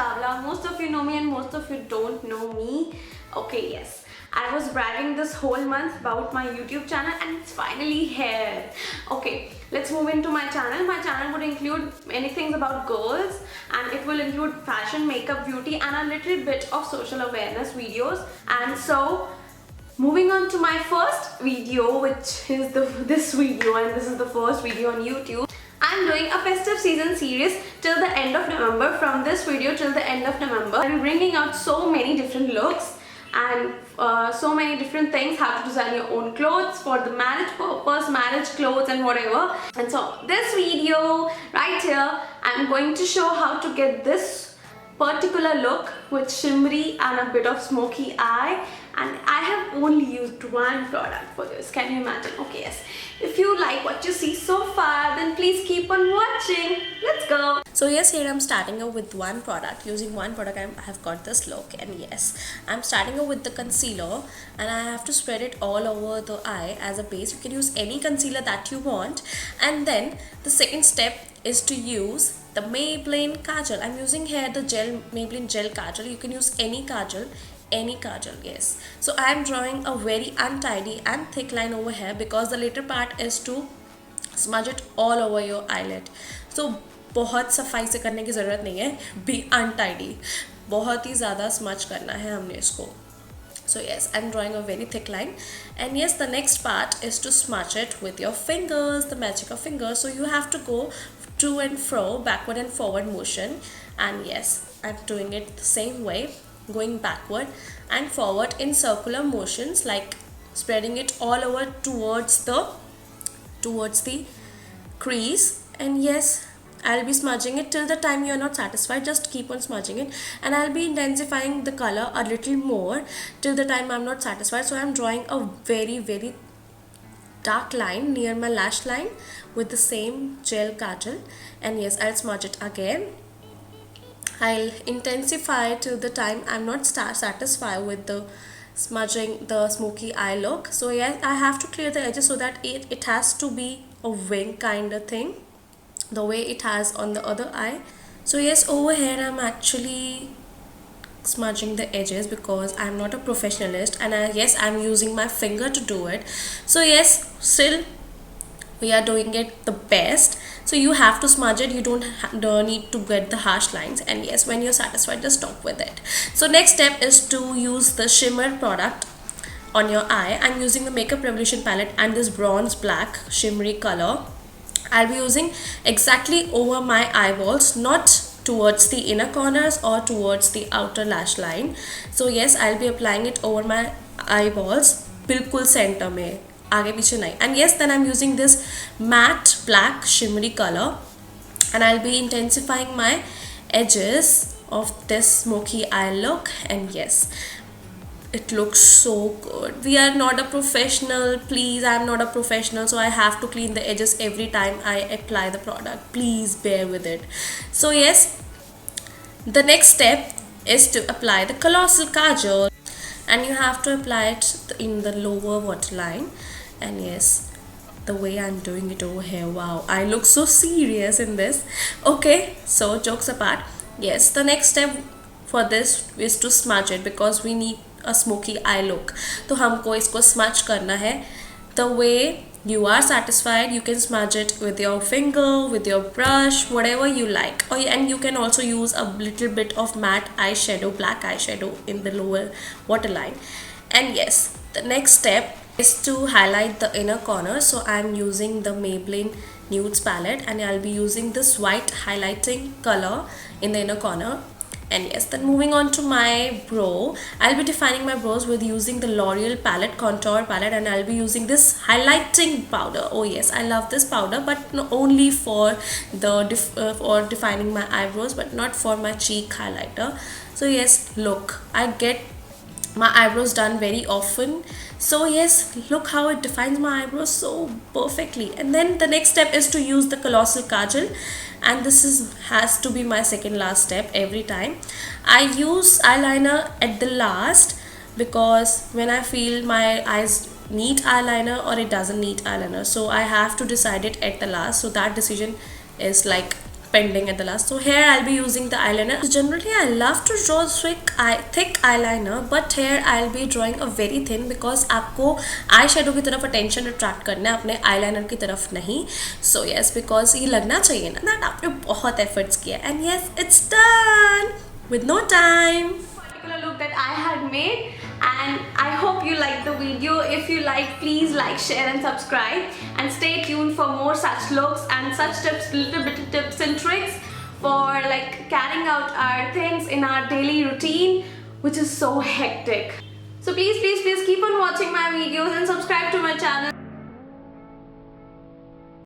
Chawla. Most of you know me and most of you don't know me. Okay, yes. I was bragging this whole month about my YouTube channel and it's finally here. Okay, let's move into my channel. My channel would include many things about girls, and it will include fashion, makeup, beauty and a little bit of social awareness videos. And so moving on to my first video, which is this video, and this is the first video on YouTube. I'm doing a festive season series till the end of November. From this video till the end of November, I'll be bringing out so many different looks and so many different things, how to design your own clothes for the marriage purpose, marriage clothes and whatever. And so this video right here, I'm going to show how to get this particular look with shimmery and a bit of smoky eye, and I have only used one product for this. Can you imagine? Okay, yes. If you like what you see so far, then please keep on watching. Let's go. So yes, here I'm starting out with one product. Using one product, I have got this look, and yes, I'm starting out with the concealer, and I have to spread it all over the eye as a base. You can use any concealer that you want, and then the second step is to use the Maybelline Kajal. I'm using here the Maybelline Gel Kajal. You can use any Kajal, yes. So I am drawing a very untidy and thick line over here because the later part is to smudge it all over your eyelid. So बहुत सफाई से करने की ज़रूरत नहीं है, be untidy, बहुत ही ज़्यादा smudge करना है हमने इसको. So yes, I'm drawing a very thick line, and yes, the next part is to smudge it with your fingers, the magic of fingers. So you have to go to and fro, backward and forward motion, and yes, I'm doing it the same way, going backward and forward in circular motions, like spreading it all over towards the crease. And yes, I'll be smudging it till the time you're not satisfied. Just keep on smudging it, and I'll be intensifying the color a little more till the time I'm not satisfied. So I'm drawing a very, very dark line near my lash line with the same gel kajal, and yes, I'll smudge it again. I'll intensify till the time I'm not satisfied with the smudging the smoky eye look. So yes, I have to clear the edges so that it has to be a wing kind of thing, the way it has on the other eye. So yes, over here I'm actually smudging the edges because I'm not a professionalist, and yes, I'm using my finger to do it. So yes, still we are doing it the best. So you have to smudge it, you don't need to get the harsh lines, and yes, when you're satisfied, just stop with it. So next step is to use the shimmer product on your eye. I'm using the Makeup Revolution palette and this bronze black shimmery color. I'll be using exactly over my eyeballs, not towards the inner corners or towards the outer lash line. So yes, I'll be applying it over my eyeballs, बिल्कुल center में, आगे पीछे नहीं. And yes, then I'm using this matte black shimmery color, and I'll be intensifying my edges of this smoky eye look. And yes, it looks so good. We are not a professional, please. I'm not a professional, so I have to clean the edges every time I apply the product. Please bear with it. So yes, the next step is to apply the Colossal Kajal, and you have to apply it in the lower waterline. And yes, the way I'm doing it over here, wow, I look so serious in this. Okay, so jokes apart, yes, the next step for this is to smudge it because we need a smoky eye look. तो हमको इसको smudge करना है the way you are satisfied. You can smudge it with your finger, with your brush, whatever you like. Oh, and you can also use a little bit of matte eyeshadow, black eyeshadow in the lower waterline. And yes, the next step is to highlight the inner corner. So I'm using the Maybelline Nudes palette, and I'll be using this white highlighting color in the inner corner. And yes, then moving on to my brow, I'll be defining my brows with using the L'Oreal palette, contour palette, and I'll be using this highlighting powder. Oh yes, I love this powder, but not only for the for defining my eyebrows, but not for my cheek highlighter. So yes, look, I get my eyebrows done very often. So yes, look how it defines my eyebrows so perfectly. And then the next step is to use the Colossal Kajal, and this has to be my second last step every time. I use eyeliner at the last because when I feel my eyes need eyeliner or it doesn't need eyeliner, so I have to decide it at the last. So that decision is like pending at the last. So here I'll be using the eyeliner. So generally I love to draw thick eyeliner, but here I'll be drawing a very thin because आपको eye shadow की तरफ attention attract करना है, अपने eyeliner की तरफ नहीं. So yes, because ये लगना चाहिए ना that आपने बहुत efforts किया. And yes, it's done with no time. Particular look that I had made, and I hope you liked the video. If you like, please like, share and subscribe, and stay tuned for more such looks and such tips, little bit of tips and tricks for like carrying out our things in our daily routine, which is so hectic. So please keep on watching my videos and subscribe to my channel.